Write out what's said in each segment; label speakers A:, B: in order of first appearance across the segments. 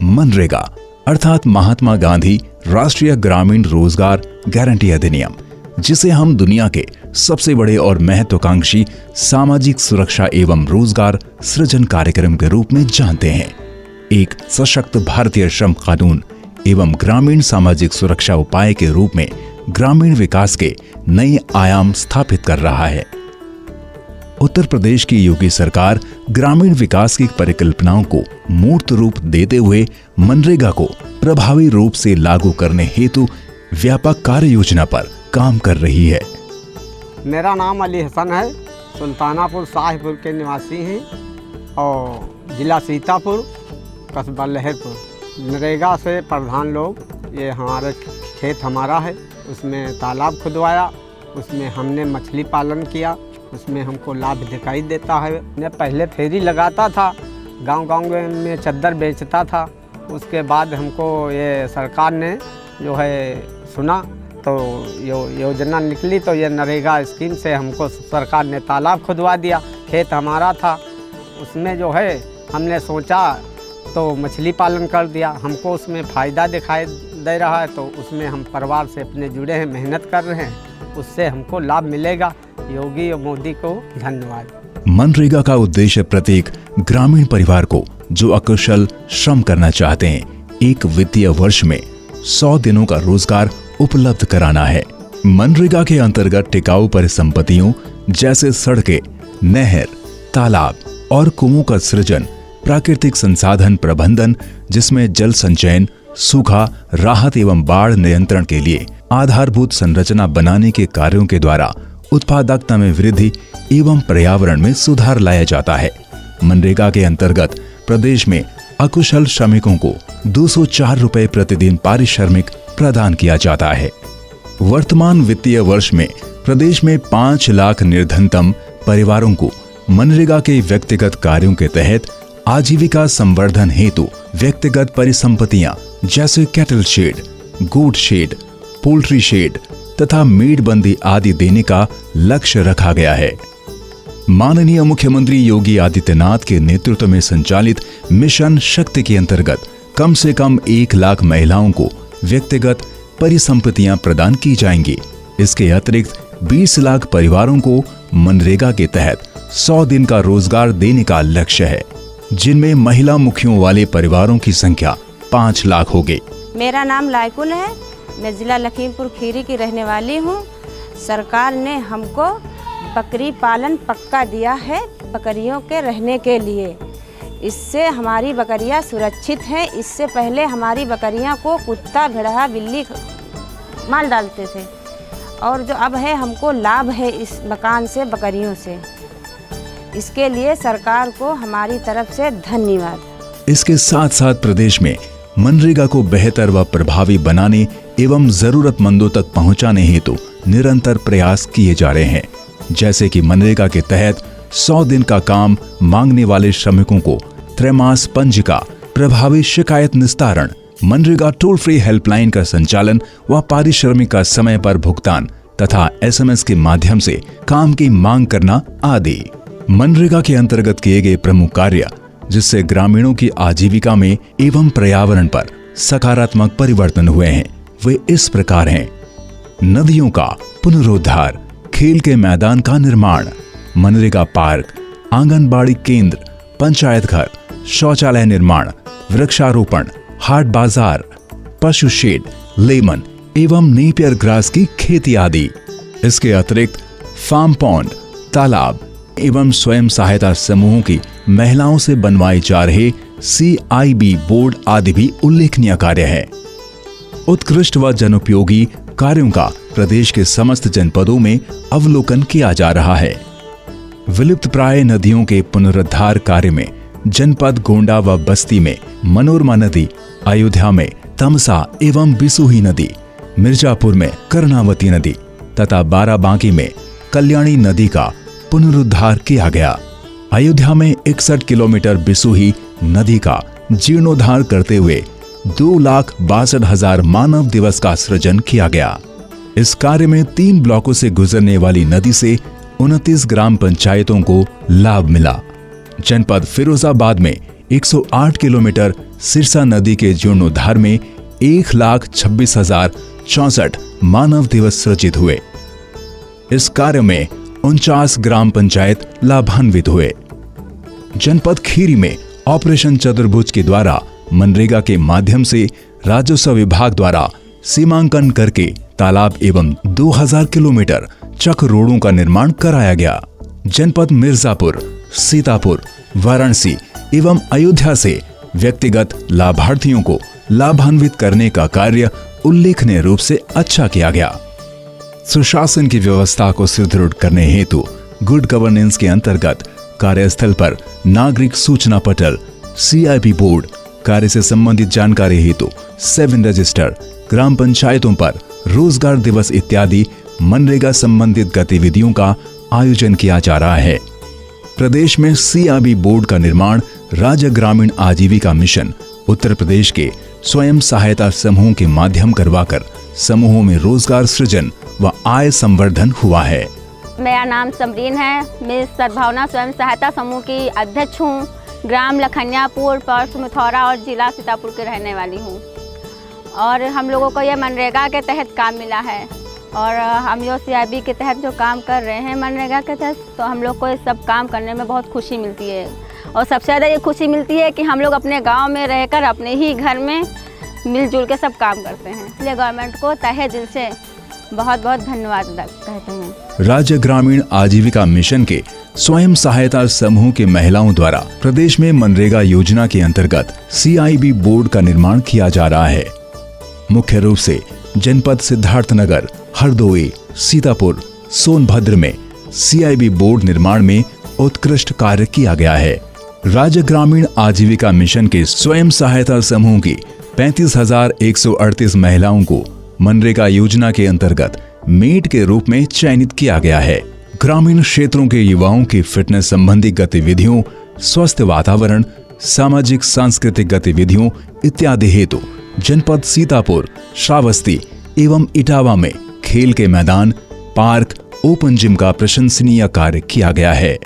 A: मनरेगा अर्थात महात्मा गांधी राष्ट्रीय ग्रामीण रोजगार गारंटी अधिनियम, जिसे हम दुनिया के सबसे बड़े और महत्वाकांक्षी सामाजिक सुरक्षा एवं रोजगार सृजन कार्यक्रम के रूप में जानते हैं, एक सशक्त भारतीय श्रम कानून एवं ग्रामीण सामाजिक सुरक्षा उपाय के रूप में ग्रामीण विकास के नए आयाम स्थापित कर रहा है। उत्तर प्रदेश की योगी सरकार ग्रामीण विकास की परिकल्पनाओं को मूर्त रूप देते हुए मनरेगा को प्रभावी रूप से लागू करने हेतु व्यापक कार्य योजना पर काम कर रही है।
B: मेरा नाम अली हसन है, सुल्तानापुर शाहपुर के निवासी हैं और जिला सीतापुर, कस्बा लहरपुर। नरेगा से प्रधान लोग, ये हमारे खेत हमारा है, उसमें तालाब खुदवाया, उसमें हमने मछली पालन किया, उसमें हमको लाभ दिखाई देता है। मैं पहले फेरी लगाता था, गांव-गांव में चद्दर बेचता था। उसके बाद हमको ये सरकार ने जो है सुना तो योजना निकली, तो ये नरेगा स्कीम से हमको सरकार ने तालाब खुदवा दिया। खेत हमारा था, उसमें जो है हमने सोचा तो मछली पालन कर दिया। हमको उसमें फ़ायदा दिखाई दे रहा है, तो उसमें हम परिवार से अपने जुड़े हैं, मेहनत कर रहे हैं, उससे हमको लाभ मिलेगा। योगी और मोदी को धन्यवाद।
A: मनरेगा का उद्देश्य प्रत्येक ग्रामीण परिवार को जो अकुशल श्रम करना चाहते हैं, एक वित्तीय वर्ष में 100 दिनों का रोजगार उपलब्ध कराना है। मनरेगा के अंतर्गत टिकाऊ परिसंपत्तियों जैसे सड़कें, नहर, तालाब और कुओं का सृजन, प्राकृतिक संसाधन प्रबंधन जिसमें जल संचयन, सूखा राहत एवं बाढ़ नियंत्रण के लिए आधारभूत संरचना बनाने के कार्यों के द्वारा उत्पादकता में वृद्धि एवं पर्यावरण में सुधार लाया जाता है। मनरेगा के अंतर्गत प्रदेश में अकुशल श्रमिकों को 204 रुपए प्रतिदिन पारिश्रमिक प्रदान किया जाता है। वर्तमान वित्तीय वर्ष में प्रदेश में 5 लाख निर्धनतम परिवारों को मनरेगा के व्यक्तिगत कार्यों के तहत आजीविका संवर्धन हेतु व्यक्तिगत परिसंपत्तियां जैसे कैटल शेड, गोट शेड, पोल्ट्री शेड तथा मेड़बंदी आदि देने का लक्ष्य रखा गया है। माननीय मुख्यमंत्री योगी आदित्यनाथ के नेतृत्व में संचालित मिशन शक्ति के अंतर्गत कम से कम 1 लाख महिलाओं को व्यक्तिगत परिसंपत्तियां प्रदान की जाएंगी। इसके अतिरिक्त 20 लाख परिवारों को मनरेगा के तहत 100 दिन का रोजगार देने का लक्ष्य है, जिनमें महिला मुखियों वाले परिवारों की संख्या 5 लाख होगी।
C: मेरा नाम लायकुन है, मैं जिला लखीमपुर खीरी की रहने वाली हूँ। सरकार ने हमको बकरी पालन पक्का दिया है बकरियों के रहने के लिए। इससे हमारी बकरियाँ सुरक्षित हैं। इससे पहले हमारी बकरियाँ को कुत्ता, भेड़िया, बिल्ली मार डालते थे, और जो अब है हमको लाभ है इस मकान से, बकरियों से। इसके लिए सरकार को हमारी तरफ से धन्यवाद।
A: इसके साथ साथ प्रदेश में मनरेगा को बेहतर व प्रभावी बनाने एवं जरूरतमंदों तक पहुंचाने हेतु निरंतर प्रयास किए जा रहे हैं। जैसे कि मनरेगा के तहत 100 दिन का काम मांगने वाले श्रमिकों को त्रैमास पंजिका, प्रभावी शिकायत निस्तारण, मनरेगा टोल फ्री हेल्पलाइन का संचालन व पारिश्रमिक का समय पर भुगतान तथा SMS के माध्यम से काम की मांग करना आदि मनरेगा के अंतर्गत किए गए प्रमुख कार्य, जिससे ग्रामीणों की आजीविका में एवं पर्यावरण पर सकारात्मक परिवर्तन हुए हैं, वे इस प्रकार हैं। नदियों का पुनरुद्धार, खेल के मैदान का निर्माण, मनरेगा पार्क, आंगनबाड़ी केंद्र, पंचायत घर, शौचालय निर्माण, वृक्षारोपण, हाट बाजार, पशु शेड, लेमन एवं नेपियर ग्रास की खेती आदि। इसके अतिरिक्त फार्म पॉन्ड, तालाब एवं स्वयं सहायता समूहों की महिलाओं से बनवाए जा रहे CIB बोर्ड आदि भी उल्लेखनीय कार्य है। उत्कृष्ट व जनोपयोगी कार्यों का प्रदेश के समस्त जनपदों में अवलोकन किया जा रहा है। विलुप्त प्राय नदियों के पुनरुद्धार कार्य में जनपद गोंडा व बस्ती में मनोरमा नदी, अयोध्या में तमसा एवं बिसुही नदी, मिर्जापुर में कर्णावती नदी तथा बाराबांकी में कल्याणी नदी का पुनरुद्धार किया गया। अयोध्या में 61 किलोमीटर बिसुही नदी का जीर्णोद्धार करते हुए 2,62,000 मानव दिवस का सृजन किया गया। इस कार्य में 3 ब्लॉकों से गुजरने वाली नदी से 29 ग्राम पंचायतों को लाभ मिला। जनपद फिरोजाबाद में 108 किलोमीटर सिरसा नदी के जीर्णोद्धार में 1,26,064 मानव दिवस सृजित हुए। इस कार्य में 49 ग्राम पंचायत लाभान्वित हुए। जनपद खीरी में ऑपरेशन चतुर्भुज के द्वारा मनरेगा के माध्यम से राजस्व विभाग द्वारा सीमांकन करके तालाब एवं 2000 किलोमीटर चक रोडों का निर्माण कराया गया। जनपद मिर्जापुर, सीतापुर, वाराणसी एवं अयोध्या से व्यक्तिगत लाभार्थियों को लाभान्वित करने का कार्य उल्लेखनीय रूप से अच्छा किया गया। सुशासन की व्यवस्था को सुदृढ़ करने हेतु गुड गवर्नेंस के अंतर्गत कार्यस्थल पर नागरिक सूचना पटल, CIB बोर्ड, कार्य से संबंधित जानकारी हेतु 7 रजिस्टर, ग्राम पंचायतों पर रोजगार दिवस इत्यादि मनरेगा संबंधित गतिविधियों का आयोजन किया जा रहा है। प्रदेश में CIB बोर्ड का निर्माण राज्य ग्रामीण आजीविका मिशन उत्तर प्रदेश के स्वयं सहायता समूह के माध्यम करवाकर समूहों में रोजगार सृजन व आय संवर्धन हुआ है।
D: मेरा नाम समरीन है। मैं सद्भावना स्वयं सहायता समूह की अध्यक्ष हूँ। ग्राम लखनियापुर, पर्स मथौरा और जिला सीतापुर के रहने वाली हूँ। और हम लोगों को यह मनरेगा के तहत काम मिला है और हम जो CIB के तहत जो काम कर रहे हैं मनरेगा के तहत, तो हम लोग को ये सब काम करने में बहुत खुशी मिलती है। और सबसे ज़्यादा ये खुशी मिलती है कि हम लोग अपने गांव में रहकर अपने ही घर में मिलजुल के सब काम करते हैं। इसलिए गवर्नमेंट को तहे दिल से बहुत बहुत धन्यवाद कहते हैं।
A: राज्य ग्रामीण आजीविका मिशन के स्वयं सहायता समूह के महिलाओं द्वारा प्रदेश में मनरेगा योजना के अंतर्गत CIB बोर्ड का निर्माण किया जा रहा है। मुख्य रूप से जनपद सिद्धार्थनगर, हरदोई, सीतापुर, सोनभद्र में CIB बोर्ड निर्माण में उत्कृष्ट कार्य किया गया है। राज्य ग्रामीण आजीविका मिशन के स्वयं सहायता समूह की 35,138 महिलाओं को मनरेगा योजना के अंतर्गत मेट के रूप में चयनित किया गया है। ग्रामीण क्षेत्रों के युवाओं की फिटनेस संबंधी गतिविधियों, स्वस्थ वातावरण, सामाजिक सांस्कृतिक गतिविधियों इत्यादि हेतु जनपद सीतापुर, श्रावस्ती एवं इटावा में खेल के मैदान, पार्क, ओपन जिम का प्रशंसनीय कार्य किया गया है।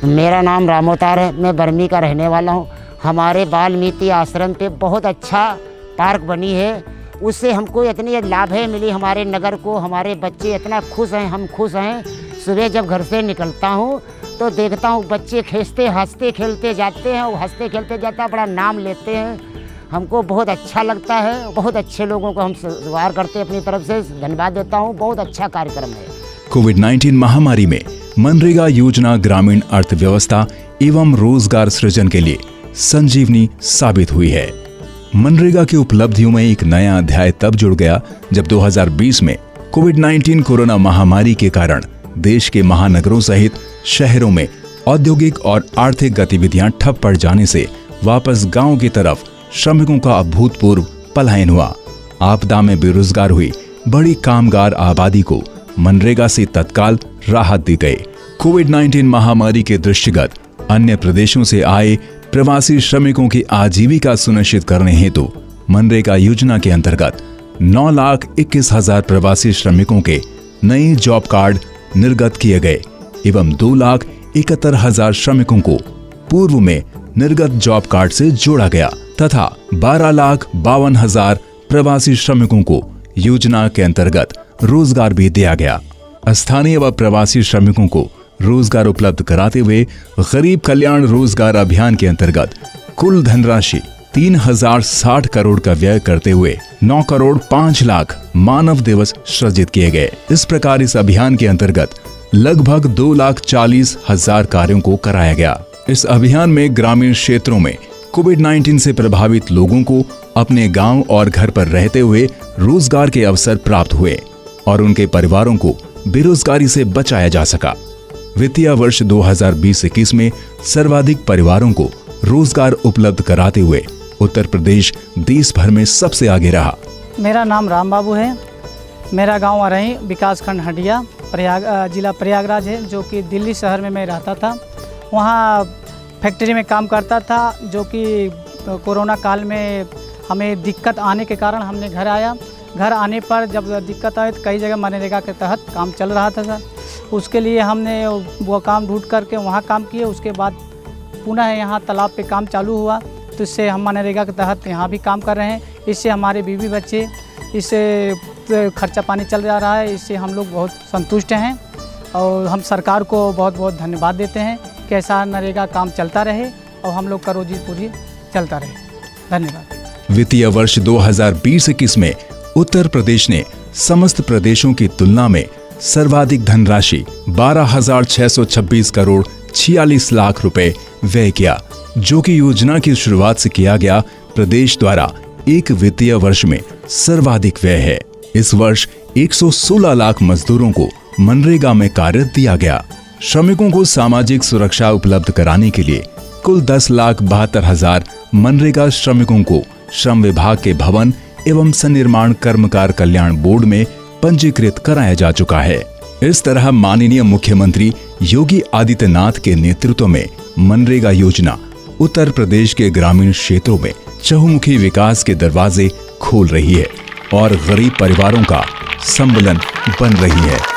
E: मेरा नाम रामोतार है। मैं बर्मी का रहने वाला हूँ। हमारे वाल्मीकि आश्रम पे बहुत अच्छा पार्क बनी है। उससे हमको इतनी लाभ है मिली हमारे नगर को। हमारे बच्चे इतना खुश हैं, हम खुश हैं। सुबह जब घर से निकलता हूँ तो देखता हूँ बच्चे खेलते हंसते खेलते जाते हैं और हंसते खेलते जाते हैं, बड़ा नाम लेते हैं। हमको बहुत अच्छा लगता है। बहुत अच्छे लोगों को हम स्वीकार करते हैं, अपनी तरफ से धन्यवाद देता हूँ। बहुत अच्छा कार्यक्रम है।
A: कोविड-19 महामारी में मनरेगा योजना ग्रामीण अर्थव्यवस्था एवं रोजगार सृजन के लिए संजीवनी साबित हुई है। मनरेगा की उपलब्धियों में एक नया अध्याय तब जुड़ गया जब 2020 में कोविड-19 कोरोना महामारी के कारण देश के महानगरों सहित शहरों में औद्योगिक और आर्थिक गतिविधियां ठप पड़ जाने से वापस गांव की तरफ श्रमिकों का अभूतपूर्व पलायन हुआ। आपदा में बेरोजगार हुई बड़ी कामगार आबादी को मनरेगा से तत्काल राहत दी गई। कोविड-19 महामारी के दृष्टिगत अन्य प्रदेशों से आए प्रवासी श्रमिकों की आजीविका सुनिश्चित करने हेतु मनरेगा योजना के अंतर्गत 9,21,000 प्रवासी श्रमिकों के नए जॉब कार्ड निर्गत किए गए एवं 2,71,000 श्रमिकों को पूर्व में निर्गत जॉब कार्ड से जोड़ा गया तथा 12,52,000 प्रवासी श्रमिकों को योजना के अंतर्गत रोजगार भी दिया गया। स्थानीय व प्रवासी श्रमिकों को रोजगार उपलब्ध कराते हुए गरीब कल्याण रोजगार अभियान के अंतर्गत कुल धनराशि 3,060 करोड़ का व्यय करते हुए 9,05,00,000 मानव दिवस सृजित किए गए। इस प्रकार इस अभियान के अंतर्गत लगभग 2,40,000 कार्यों को कराया गया। इस अभियान में ग्रामीण क्षेत्रों में कोविड-19 से प्रभावित लोगों को अपने गांव और घर पर रहते हुए रोजगार के अवसर प्राप्त हुए और उनके परिवारों को बेरोजगारी से बचाया जा सका। वित्तीय वर्ष 2020-21 में सर्वाधिक परिवारों को रोजगार उपलब्ध कराते हुए उत्तर प्रदेश देश भर में सबसे आगे रहा।
F: मेरा नाम राम बाबू है। मेरा गांव अरही, विकासखंड हटिया, जिला प्रयागराज है, जो कि दिल्ली शहर में मैं रहता था। वहाँ फैक्ट्री में काम करता था, जो कि कोरोना काल में हमें दिक्कत आने के कारण हमने घर आया। घर आने पर जब दिक्कत आई तो कई जगह मनरेगा के तहत काम चल रहा था सर। उसके लिए हमने वो काम ढूंढ करके वहाँ काम किए। उसके बाद पुनः यहाँ तालाब पे काम चालू हुआ, तो इससे हम मनरेगा के तहत यहाँ भी काम कर रहे हैं। इससे हमारे बीवी बच्चे, इससे खर्चा पानी चल जा रहा है। इससे हम लोग बहुत संतुष्ट हैं और हम सरकार को बहुत बहुत धन्यवाद देते हैं कि ऐसा नरेगा काम चलता रहे और हम लोग का रोजी पूरी चलता रहे। धन्यवाद।
A: वित्तीय वर्ष 2020-21 में उत्तर प्रदेश ने समस्त प्रदेशों की तुलना में सर्वाधिक धनराशि 12,626 करोड़ 46 लाख रुपए व्यय किया, जो कि योजना की शुरुआत से किया गया प्रदेश द्वारा एक वित्तीय वर्ष में सर्वाधिक व्यय है। इस वर्ष 116 लाख मजदूरों को मनरेगा में कार्य दिया गया। श्रमिकों को सामाजिक सुरक्षा उपलब्ध कराने के लिए कुल 10,72,000 मनरेगा श्रमिकों को श्रम विभाग के भवन एवं सन्निर्माण कर्मकार कल्याण बोर्ड में पंजीकृत कराया जा चुका है। इस तरह माननीय मुख्यमंत्री योगी आदित्यनाथ के नेतृत्व में मनरेगा योजना उत्तर प्रदेश के ग्रामीण क्षेत्रों में चहुमुखी विकास के दरवाजे खोल रही है और गरीब परिवारों का सम्बलन बन रही है।